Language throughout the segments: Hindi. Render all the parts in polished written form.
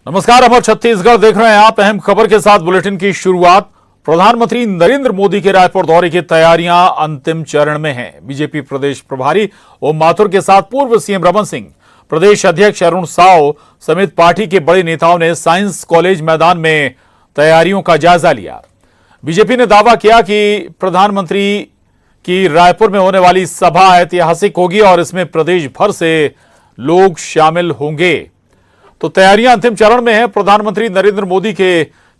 नमस्कार, अमर छत्तीसगढ़ देख रहे हैं आप। अहम खबर के साथ बुलेटिन की शुरुआत। प्रधानमंत्री नरेंद्र मोदी के रायपुर दौरे की तैयारियां अंतिम चरण में हैं। बीजेपी प्रदेश प्रभारी ओम माथुर के साथ पूर्व सीएम रमन सिंह, प्रदेश अध्यक्ष अरुण साव समेत पार्टी के बड़े नेताओं ने साइंस कॉलेज मैदान में तैयारियों का जायजा लिया। बीजेपी ने दावा किया कि प्रधानमंत्री की रायपुर में होने वाली सभा ऐतिहासिक होगी और इसमें प्रदेश भर से लोग शामिल होंगे। तो तैयारियां अंतिम चरण में है प्रधानमंत्री नरेंद्र मोदी के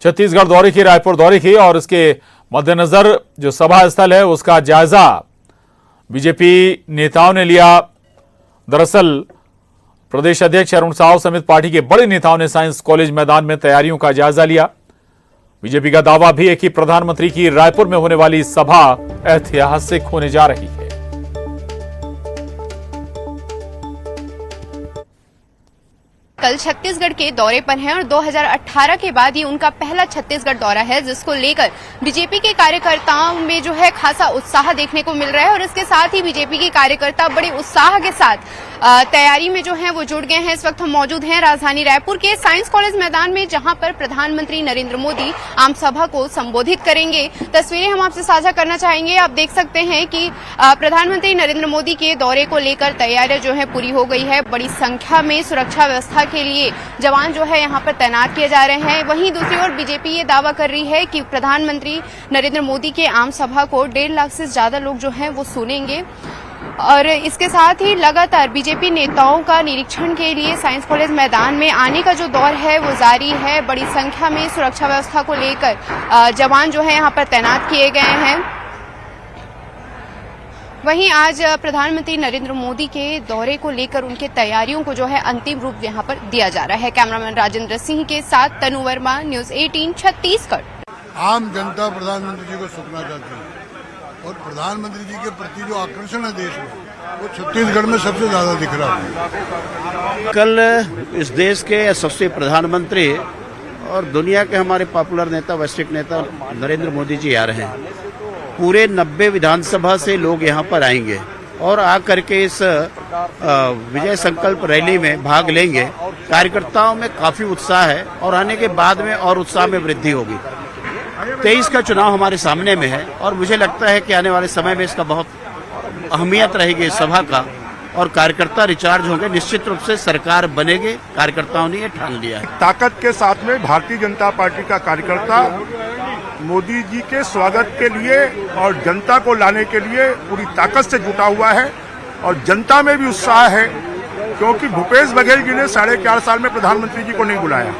छत्तीसगढ़ दौरे की, रायपुर दौरे की, और इसके मद्देनजर जो सभा स्थल है उसका जायजा बीजेपी नेताओं ने लिया। दरअसल प्रदेश अध्यक्ष अरुण साव समेत पार्टी के बड़े नेताओं ने साइंस कॉलेज मैदान में तैयारियों का जायजा लिया। बीजेपी का दावा भी है कि प्रधानमंत्री की रायपुर में होने वाली सभा ऐतिहासिक होने जा रही है। कल छत्तीसगढ़ के दौरे पर हैं और 2018 के बाद ये उनका पहला छत्तीसगढ़ दौरा है, जिसको लेकर बीजेपी के कार्यकर्ताओं में जो है खासा उत्साह देखने को मिल रहा है। और इसके साथ ही बीजेपी के कार्यकर्ता बड़े उत्साह के साथ तैयारी में जो है वो जुट गए हैं। इस वक्त हम मौजूद हैं राजधानी रायपुर के साइंस कॉलेज मैदान में, जहां पर प्रधानमंत्री नरेंद्र मोदी आम सभा को संबोधित करेंगे। तस्वीरें हम आपसे साझा करना चाहेंगे। आप देख सकते हैं कि प्रधानमंत्री नरेंद्र मोदी के दौरे को लेकर तैयारियां जो है पूरी हो गई है। बड़ी संख्या में सुरक्षा व्यवस्था के लिए जवान जो है यहाँ पर तैनात किए जा रहे हैं। वहीं दूसरी ओर बीजेपी ये दावा कर रही है कि प्रधानमंत्री नरेंद्र मोदी के आम सभा को 1.5 लाख से ज्यादा लोग जो हैं वो सुनेंगे। और इसके साथ ही लगातार बीजेपी नेताओं का निरीक्षण के लिए साइंस कॉलेज मैदान में आने का जो दौर है वो जारी है। बड़ी संख्या में सुरक्षा व्यवस्था को लेकर जवान जो है यहाँ पर तैनात किए गए हैं। वहीं आज प्रधानमंत्री नरेंद्र मोदी के दौरे को लेकर उनके तैयारियों को जो है अंतिम रूप यहां पर दिया जा रहा है। कैमरामैन राजेंद्र सिंह के साथ तनु वर्मा, न्यूज 18 छत्तीसगढ़। आम जनता प्रधानमंत्री जी को सुनना चाहती है और प्रधानमंत्री जी के प्रति जो आकर्षण है देश में, वो छत्तीसगढ़ में सबसे ज्यादा दिख रहा है। कल इस देश के यशस्वी प्रधानमंत्री और दुनिया के हमारे पॉपुलर नेता, वैश्विक नेता नरेंद्र मोदी जी आ रहे हैं। पूरे 90 विधानसभा से लोग यहाँ पर आएंगे और आकर के इस विजय संकल्प रैली में भाग लेंगे। कार्यकर्ताओं में काफी उत्साह है और आने के बाद में और उत्साह में वृद्धि होगी। 23 का चुनाव हमारे सामने में है और मुझे लगता है कि आने वाले समय में इसका बहुत अहमियत रहेगी इस सभा का, और कार्यकर्ता रिचार्ज होंगे। निश्चित रूप से सरकार बनेगी, कार्यकर्ताओं ने ये ठान लिया है। ताकत के साथ में भारतीय जनता पार्टी का कार्यकर्ता मोदी जी के स्वागत के लिए और जनता को लाने के लिए पूरी ताकत से जुटा हुआ है। और जनता में भी उत्साह है, क्योंकि भूपेश बघेल जी ने 4.5 साल में प्रधानमंत्री जी को नहीं बुलाया।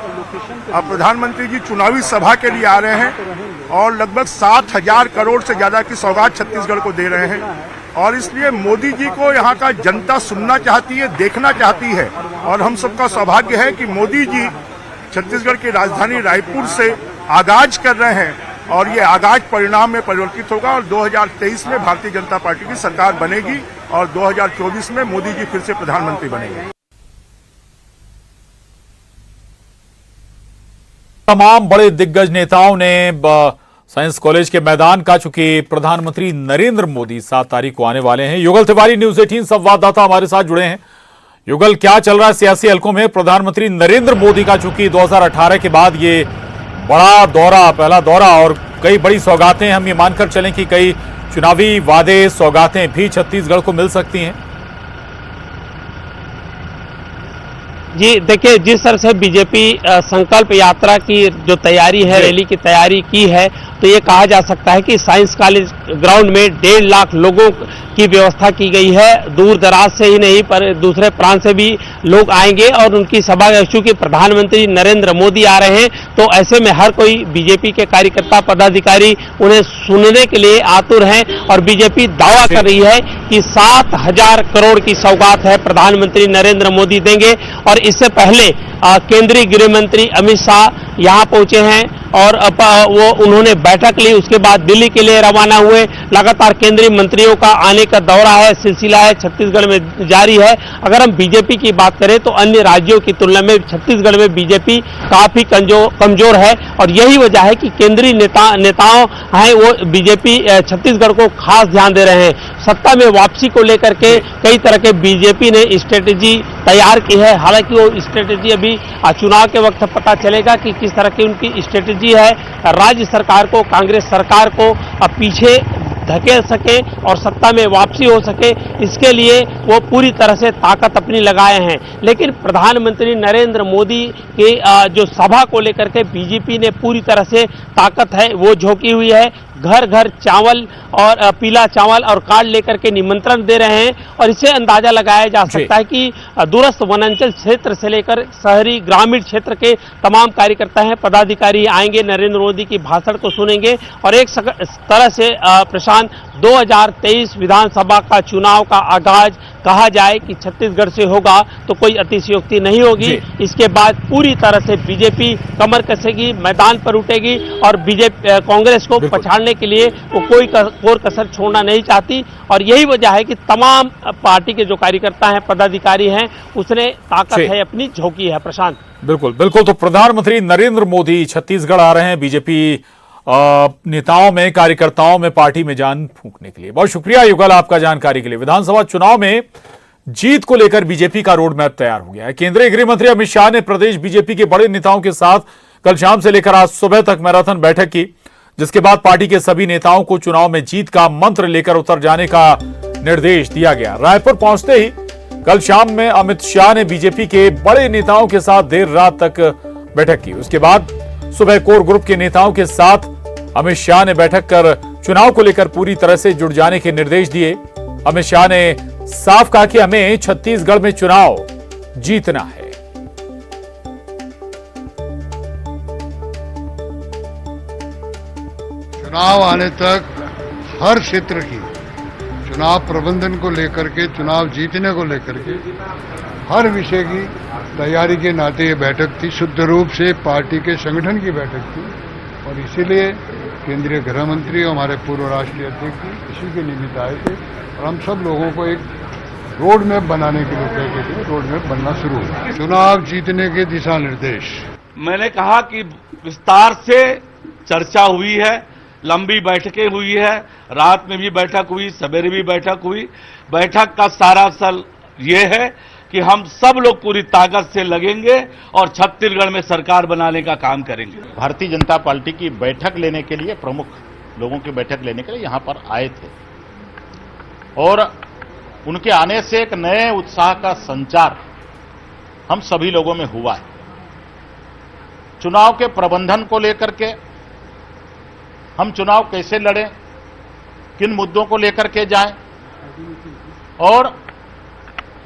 अब प्रधानमंत्री जी चुनावी सभा के लिए आ रहे हैं और लगभग 7,000 करोड़ से ज्यादा की सौगात छत्तीसगढ़ को दे रहे हैं। और इसलिए मोदी जी को यहाँ का जनता सुनना चाहती है, देखना चाहती है। और हम सबका सौभाग्य है कि मोदी जी छत्तीसगढ़ की राजधानी रायपुर से आगाज कर रहे हैं और ये आगाज परिणाम में परिवर्तित होगा। और 2023 में भारतीय जनता पार्टी की सरकार बनेगी और 2024 में मोदी जी फिर से प्रधानमंत्री बनेंगे। तमाम बड़े दिग्गज नेताओं ने साइंस कॉलेज के मैदान का, चूंकि प्रधानमंत्री नरेंद्र मोदी 7 तारीख को आने वाले हैं। युगल तिवारी, न्यूज 18 संवाददाता हमारे साथ जुड़े हैं। युगल, क्या चल रहा है सियासी हलकों में? प्रधानमंत्री नरेंद्र मोदी का चूंकि 2018 के बाद ये बड़ा दौरा, पहला दौरा, और कई बड़ी सौगातें, हम ये मानकर चलें कि कई चुनावी वादे, सौगातें भी छत्तीसगढ़ को मिल सकती हैं। जी देखिए, जिस तरह से बीजेपी संकल्प यात्रा की जो तैयारी है, रैली की तैयारी की है, तो ये कहा जा सकता है कि साइंस कॉलेज ग्राउंड में 1.5 लाख लोगों की व्यवस्था की गई है। दूर दराज से ही नहीं पर दूसरे प्रांत से भी लोग आएंगे और उनकी सभा, चूंकि प्रधानमंत्री नरेंद्र मोदी आ रहे हैं तो ऐसे में हर कोई बीजेपी के कार्यकर्ता, पदाधिकारी उन्हें सुनने के लिए आतुर हैं। और बीजेपी दावा कर रही है कि 7,000 करोड़ की सौगात है प्रधानमंत्री नरेंद्र मोदी देंगे। और इससे पहले केंद्रीय गृह मंत्री अमित शाह यहाँ पहुंचे हैं और वो उन्होंने बैठक ली, उसके बाद दिल्ली के लिए रवाना हुए। लगातार केंद्रीय मंत्रियों का आने का दौरा है, सिलसिला है, छत्तीसगढ़ में जारी है। अगर हम बीजेपी की बात करें तो अन्य राज्यों की तुलना में छत्तीसगढ़ में बीजेपी काफी कमजोर है और यही वजह है कि केंद्रीय नेताओं हैं वो बीजेपी छत्तीसगढ़ को खास ध्यान दे रहे हैं। सत्ता में वापसी को लेकर के कई तरह के बीजेपी ने स्ट्रेटेजी तैयार की है। हालांकि वो स्ट्रेटेजी अभी चुनाव के वक्त पता चलेगा कि किस तरह की उनकी स्ट्रेटेजी है। राज्य सरकार को, कांग्रेस सरकार को पीछे धकेल सके और सत्ता में वापसी हो सके, इसके लिए वो पूरी तरह से ताकत अपनी लगाए हैं। लेकिन प्रधानमंत्री नरेंद्र मोदी के जो सभा को लेकर के बीजेपी ने पूरी तरह से ताकत है वो झोंकी हुई है। घर घर चावल और पीला चावल और कार्ड लेकर के निमंत्रण दे रहे हैं और इससे अंदाजा लगाया जा सकता है कि दूरस्थ वनांचल क्षेत्र से लेकर शहरी ग्रामीण क्षेत्र के तमाम कार्यकर्ता हैं, पदाधिकारी आएंगे, नरेंद्र मोदी की भाषण को सुनेंगे और एक तरह से प्रशांत 2023 विधानसभा का चुनाव का आगाज कहा जाए कि छत्तीसगढ़ से होगा तो कोई अतिशयोक्ति नहीं होगी। इसके बाद पूरी तरह से बीजेपी कमर कसेगी, मैदान पर उठेगी और बीजेपी कांग्रेस को पछाड़ने के लिए वो कोई कोर कसर छोड़ना नहीं चाहती और यही वजह है कि तमाम पार्टी के जो कार्यकर्ता हैं, पदाधिकारी हैं, उसने ताकत है अपनी झोंकी है। प्रशांत बिल्कुल बिल्कुल। तो प्रधानमंत्री नरेंद्र मोदी छत्तीसगढ़ आ रहे हैं बीजेपी नेताओं में, कार्यकर्ताओं में पार्टी में जान फूंकने के लिए। बहुत शुक्रिया युगल आपका जानकारी के लिए। विधानसभा चुनाव में जीत को लेकर बीजेपी का रोड मैप तैयार हो गया है। केंद्रीय गृह मंत्री अमित शाह ने प्रदेश बीजेपी के बड़े नेताओं के साथ कल शाम से लेकर आज सुबह तक मैराथन बैठक की, जिसके बाद पार्टी के सभी नेताओं को चुनाव में जीत का मंत्र लेकर उतर जाने का निर्देश दिया गया। रायपुर पहुंचते ही कल शाम में अमित शाह ने बीजेपी के बड़े नेताओं के साथ देर रात तक बैठक की। उसके बाद सुबह कोर ग्रुप के नेताओं के साथ अमित शाह ने बैठक कर चुनाव को लेकर पूरी तरह से जुट जाने के निर्देश दिए। अमित शाह ने साफ कहा कि हमें छत्तीसगढ़ में चुनाव जीतना है। चुनाव आने तक हर क्षेत्र की चुनाव प्रबंधन को लेकर के, चुनाव जीतने को लेकर के हर विषय की तैयारी के नाते ये बैठक थी। शुद्ध रूप से पार्टी के संगठन की बैठक थी और इसीलिए केंद्रीय गृह मंत्री और हमारे पूर्व राष्ट्रीय अध्यक्ष जी इसी के निमित्त आए थे और हम सब लोगों को एक रोड मैप बनाने के लिए कहते थे। रोड मैप बनना शुरू हुआ। चुनाव जीतने के दिशा निर्देश मैंने कहा कि विस्तार से चर्चा हुई है, लंबी बैठकें हुई है, रात में भी बैठक हुई, सवेरे भी बैठक हुई। बैठक का सारा असल ये है कि हम सब लोग पूरी ताकत से लगेंगे और छत्तीसगढ़ में सरकार बनाने का काम करेंगे। भारतीय जनता पार्टी की बैठक लेने के लिए, प्रमुख लोगों की बैठक लेने के लिए यहां पर आए थे और उनके आने से एक नए उत्साह का संचार हम सभी लोगों में हुआ है। चुनाव के प्रबंधन को लेकर के, हम चुनाव कैसे लड़ें, किन मुद्दों को लेकर के जाएं और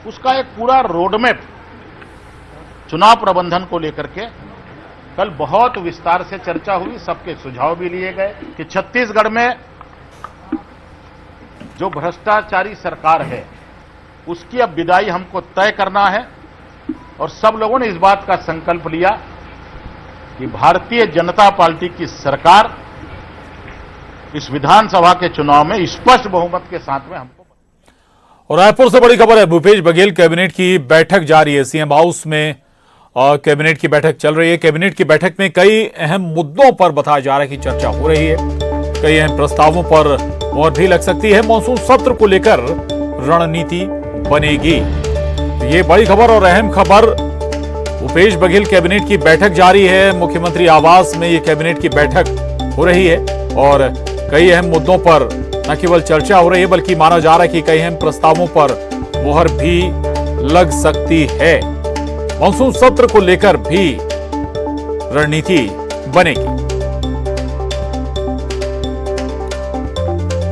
उसका एक पूरा रोडमैप चुनाव प्रबंधन को लेकर के कल बहुत विस्तार से चर्चा हुई। सबके सुझाव भी लिए गए कि छत्तीसगढ़ में जो भ्रष्टाचारी सरकार है उसकी अब विदाई हमको तय करना है और सब लोगों ने इस बात का संकल्प लिया कि भारतीय जनता पार्टी की सरकार इस विधानसभा के चुनाव में स्पष्ट बहुमत के साथ में हमको। और रायपुर से बड़ी खबर है, भूपेश बघेल कैबिनेट की बैठक जारी है। सीएम हाउस में कैबिनेट की बैठक चल रही है। कैबिनेट की बैठक में कई अहम मुद्दों पर बताया जा रहा है कि चर्चा हो रही है। कई अहम प्रस्तावों पर मोहर भी लग सकती है। मॉनसून सत्र को लेकर रणनीति बनेगी। तो ये बड़ी खबर और अहम खबर, भूपेश बघेल कैबिनेट की बैठक जारी है। मुख्यमंत्री आवास में ये कैबिनेट की बैठक हो रही है और कई अहम मुद्दों पर न केवल चर्चा हो रही है बल्कि माना जा रहा है कि कई अहम प्रस्तावों पर मोहर भी लग सकती है। मॉनसून सत्र को लेकर भी रणनीति बनेगी।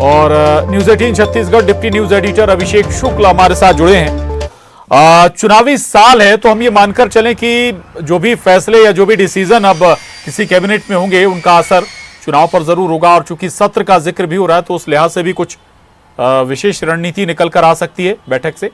और news 18 Chhattisgarh deputy news editor Abhishek Shukla हमारे साथ जुड़े हैं। चुनावी साल है तो हम ये मानकर चलें कि जो भी फैसले या जो भी डिसीजन अब किसी कैबिनेट में होंगे उनका असर चुनाव पर जरूर होगा और चूंकि सत्र का जिक्र भी हो रहा है तो उस लिहाज से भी कुछ विशेष रणनीति निकल कर आ सकती है बैठक से।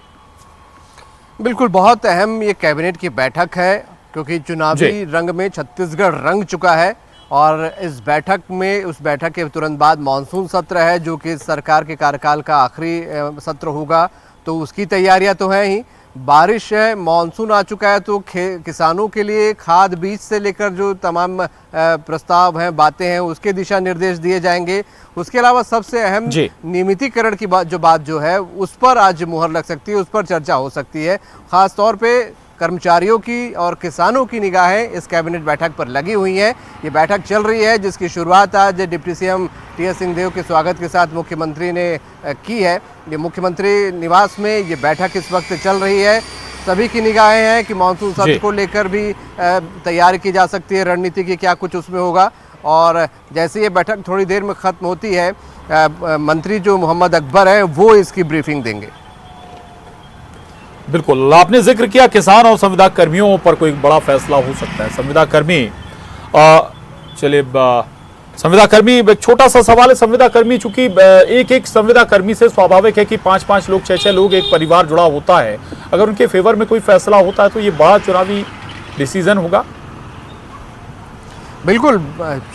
बिल्कुल, बहुत अहम ये कैबिनेट की बैठक है क्योंकि चुनावी रंग में छत्तीसगढ़ रंग चुका है और इस बैठक में, उस बैठक के तुरंत बाद मानसून सत्र है जो कि सरकार के कार्यकाल का आखिरी सत्र होगा, तो उसकी तैयारियां तो हैं ही। बारिश है, मानसून आ चुका है, तो किसानों के लिए खाद बीज से लेकर जो तमाम प्रस्ताव हैं, बातें हैं, उसके दिशा निर्देश दिए जाएंगे। उसके अलावा सबसे अहम नियमितीकरण की बात जो है उस पर आज मुहर लग सकती है, उस पर चर्चा हो सकती है। खास तौर पे कर्मचारियों की और किसानों की निगाहें इस कैबिनेट बैठक पर लगी हुई हैं। ये बैठक चल रही है जिसकी शुरुआत आज डिप्टी सीएम टी.एस. सिंहदेव के स्वागत के साथ मुख्यमंत्री ने की है। ये मुख्यमंत्री निवास में ये बैठक इस वक्त चल रही है। सभी की निगाहें हैं कि मानसून सत्र को लेकर भी तैयारी की जा सकती है, रणनीति की क्या कुछ उसमें होगा। और जैसे ये बैठक थोड़ी देर में ख़त्म होती है, मंत्री जो मोहम्मद अकबर हैं वो इसकी ब्रीफिंग देंगे। बिल्कुल, आपने जिक्र किया किसान और संविदा कर्मियों पर कोई बड़ा फैसला हो सकता है। संविदा कर्मी, चलिए संविदा कर्मी, एक छोटा सा सवाल है। संविदा कर्मी, चूंकि एक संविदा कर्मी से स्वाभाविक है कि 5-5 लोग, 6-6 लोग, एक परिवार जुड़ा होता है। अगर उनके फेवर में कोई फैसला होता है तो ये बड़ा चुनावी डिसीजन होगा। बिल्कुल,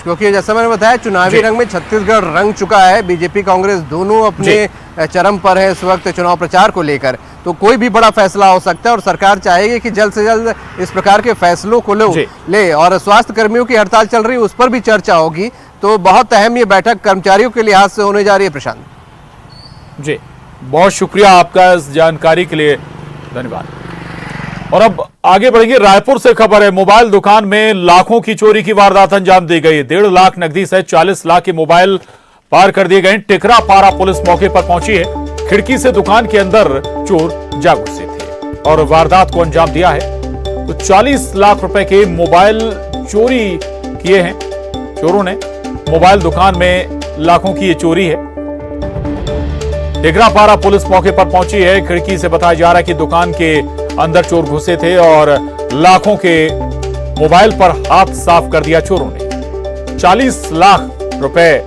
क्योंकि जैसा मैंने बताया चुनावी रंग में छत्तीसगढ़ रंग चुका है। बीजेपी कांग्रेस दोनों अपने चरम पर है इस वक्त चुनाव प्रचार को लेकर, तो कोई भी बड़ा फैसला हो सकता है और सरकार चाहेगी कि जल्द से जल्द इस प्रकार के फैसलों को ले। और स्वास्थ्य कर्मियों की हड़ताल चल रही है, उस पर भी चर्चा होगी। तो बहुत अहम ये बैठक कर्मचारियों के लिहाज से होने जा रही है। प्रशांत जी, बहुत शुक्रिया आपका इस जानकारी के लिए, धन्यवाद। और अब आगे बढ़ेंगे। रायपुर से खबर है, मोबाइल दुकान में लाखों की चोरी की वारदात अंजाम दी गई। 1.5 लाख नकदी सहित 40 लाख के मोबाइल पार कर दिए गए। टिकरा पारा पुलिस मौके पर पहुंची है। खिड़की से दुकान के अंदर चोर जा घुसे थे और वारदात को अंजाम दिया है। तो 40 लाख रुपए के मोबाइल चोरी किए हैं चोरों ने। मोबाइल दुकान में लाखों की ये चोरी है। टिकरा पारा पुलिस मौके पर पहुंची है। खिड़की से बताया जा रहा है कि दुकान के अंदर चोर घुसे थे और लाखों के मोबाइल पर हाथ साफ कर दिया चोरों ने। 40 लाख रुपए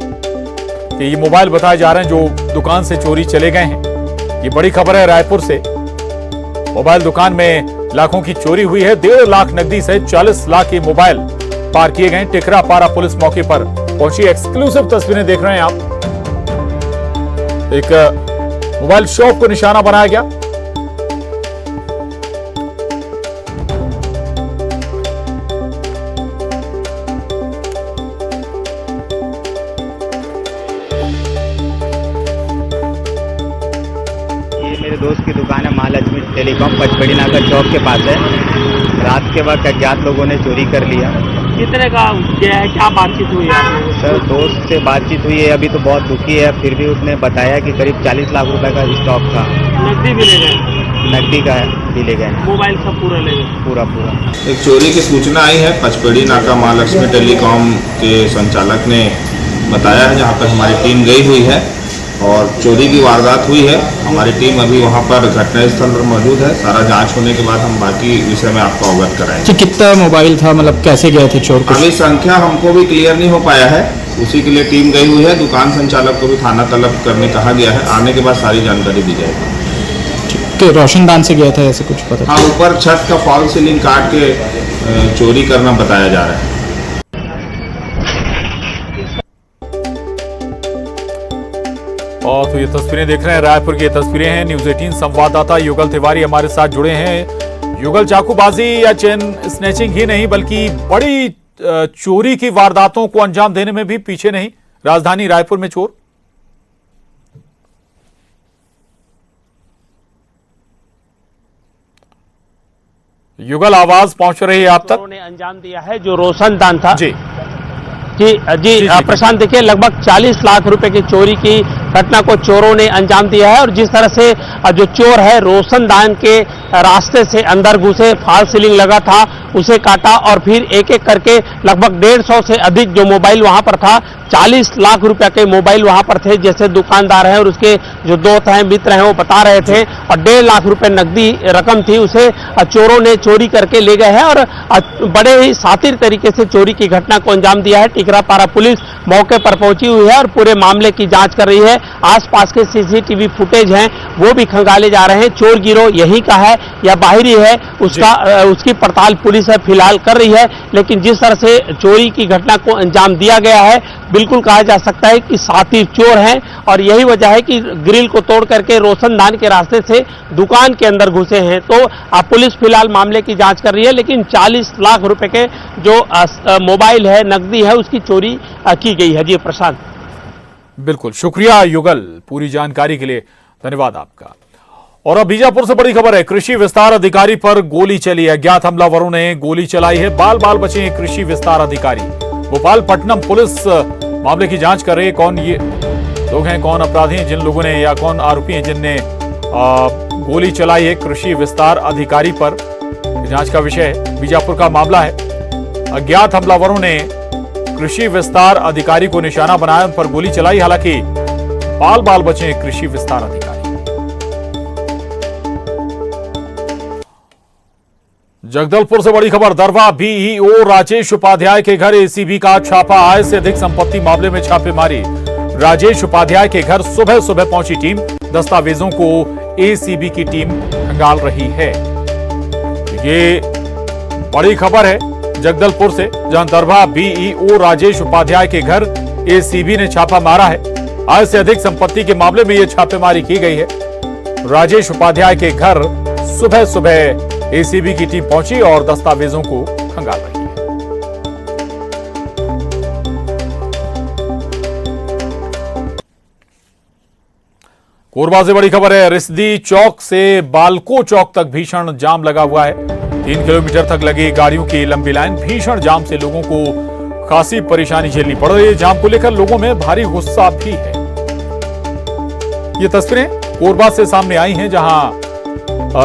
के ये मोबाइल बताए जा रहे हैं जो दुकान से चोरी चले गए हैं। ये बड़ी खबर है रायपुर से। मोबाइल दुकान में लाखों की चोरी हुई है। 1.5 लाख नकदी सहित 40 लाख के मोबाइल पार किए गए। टिकरा पारा पुलिस मौके पर पहुंची। एक्सक्लूसिव तस्वीरें देख रहे हैं आप। एक मोबाइल शॉप को निशाना बनाया गया। मेरे दोस्त की दुकान है महालक्ष्मी टेलीकॉम, पचपेड़ी नाका चौक के पास है। रात के वक्त अज्ञात लोगों ने चोरी कर लिया। कितने का गया है, क्या बातचीत हुई है? सर दोस्त से बातचीत हुई है, अभी तो बहुत दुखी है। फिर भी उसने बताया कि करीब 40 लाख रुपए का स्टॉक था। नकदी भी ले गए? नकदी का भी ले गए। मोबाइल सब पूरा ले गए? पूरा। एक चोरी की सूचना आई है। पचपेड़ी नाका महालक्ष्मी टेलीकॉम के संचालक ने बताया है, जहाँ पर हमारी टीम गई हुई है और चोरी की वारदात हुई है। हमारी टीम अभी वहां पर घटनास्थल पर मौजूद है। सारा जांच होने के बाद हम बाकी विषय में आपको अवगत कराएंगे। कितना मोबाइल था, मतलब कैसे गए थे चोर? अभी संख्या हमको भी क्लियर नहीं हो पाया है, उसी के लिए टीम गई हुई है। दुकान संचालक को भी थाना तलब करने कहा गया है। आने के बाद सारी जानकारी दी जाएगी। तो रोशनदान से गया था, ऐसे कुछ पता? हाँ, ऊपर छत का फॉल सीलिंग काट के चोरी करना बताया जा रहा है। और तो ये तस्वीरें देख रहे हैं, रायपुर की तस्वीरें हैं। न्यूज 18 संवाददाता युगल तिवारी हमारे साथ जुड़े हैं। युगल, चाकूबाजी या चेन स्नैचिंग ही नहीं बल्कि बड़ी चोरी की वारदातों को अंजाम देने में भी पीछे नहीं राजधानी रायपुर में चोर। युगल, आवाज पहुंच रही है आप तक? ने अंजाम दिया है जो रोशनदान था। जी प्रशांत, देखिए लगभग 40 लाख रुपए की चोरी की घटना को चोरों ने अंजाम दिया है। और जिस तरह से जो चोर है रोशनदान के रास्ते से अंदर घुसे, फॉल सीलिंग लगा था उसे काटा और फिर एक एक करके लगभग 150 से अधिक जो मोबाइल वहां पर था, 40 लाख रुपए के मोबाइल वहां पर थे, जैसे दुकानदार हैं और उसके जो दोस्त हैं, मित्र हैं, वो बता रहे थे। और 1.5 लाख रुपए नकदी रकम थी, उसे चोरों ने चोरी करके ले गए हैं और बड़े ही शातिर तरीके से चोरी की घटना को अंजाम दिया है। टिकरा पारा पुलिस मौके पर पहुंची हुई है और पूरे मामले की जांच कर रही है। आसपास के सीसीटीवी फुटेज हैं वो भी खंगाले जा रहे हैं। चोर गिरोह यही का है या बाहरी है उसकी पड़ताल पुलिस है फिलहाल कर रही है। लेकिन जिस तरह से चोरी की घटना को अंजाम दिया गया है बिल्कुल कहा जा सकता है कि शातिर चोर हैं और यही वजह है कि ग्रिल को तोड़ करके रोशनदान के रास्ते से दुकान के अंदर घुसे हैं। तो पुलिस फिलहाल मामले की जांच कर रही है, लेकिन 40 लाख रुपए के जो मोबाइल है नकदी है उसकी चोरी की गई है। जी प्रशांत। बिल्कुल शुक्रिया युगल, पूरी जानकारी के लिए धन्यवाद आपका। और अब बीजापुर से बड़ी खबर है, कृषि विस्तार अधिकारी पर गोली चली है। अज्ञात हमलावरों ने गोली चलाई है, बाल बाल बचे हैं कृषि विस्तार अधिकारी। भोपालपट्टनम पुलिस मामले की जांच कर रही है, कौन ये लोग हैं, कौन अपराधी हैं जिन लोगों ने या कौन आरोपी हैं जिनने गोली चलाई है कृषि विस्तार अधिकारी पर। जांच का विषय है, बीजापुर का मामला है। अज्ञात हमलावरों ने कृषि विस्तार अधिकारी को निशाना बनाया, उन पर गोली चलाई, हालांकि बाल बाल बचे कृषि विस्तार अधिकारी। जगदलपुर से बड़ी खबर, दरवा बीईओ राजेश उपाध्याय के घर एसीबी का छापा, आय से अधिक संपत्ति मामले में छापेमारी। राजेश उपाध्याय के घर सुबह सुबह पहुंची टीम, दस्तावेजों को एसीबी की टीम खंगाल रही है। ये बड़ी खबर है जगदलपुर से, जहां दरभा बीईओ राजेश उपाध्याय के घर एसीबी ने छापा मारा है। आय से अधिक संपत्ति के मामले में यह छापेमारी की गई है। राजेश उपाध्याय के घर सुबह सुबह एसीबी की टीम पहुंची और दस्तावेजों को खंगाल रही है। कोरबा से बड़ी खबर है, रिसदी चौक से बालको चौक तक भीषण जाम लगा हुआ है। 3 किलोमीटर तक लगी गाड़ियों की लंबी लाइन, भीषण जाम से लोगों को खासी परेशानी झेलनी पड़ रही है। जाम को लेकर लोगों में भारी गुस्सा भी है। ये तस्वीरें कोरबा से सामने आई हैं, जहां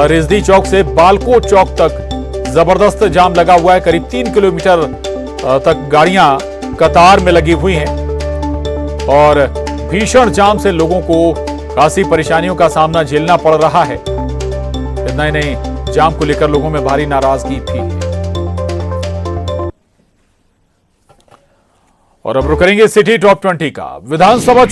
रिसदी चौक से बालको चौक तक जबरदस्त जाम लगा हुआ है। करीब 3 किलोमीटर तक गाड़ियां कतार में लगी हुई हैं और भीषण जाम से लोगों को खासी परेशानियों का सामना झेलना पड़ रहा है। इतना ही नहीं, जाम को लेकर लोगों में भारी नाराजगी भी है। और अब रुक करेंगे सिटी टॉप 20 का। विधानसभा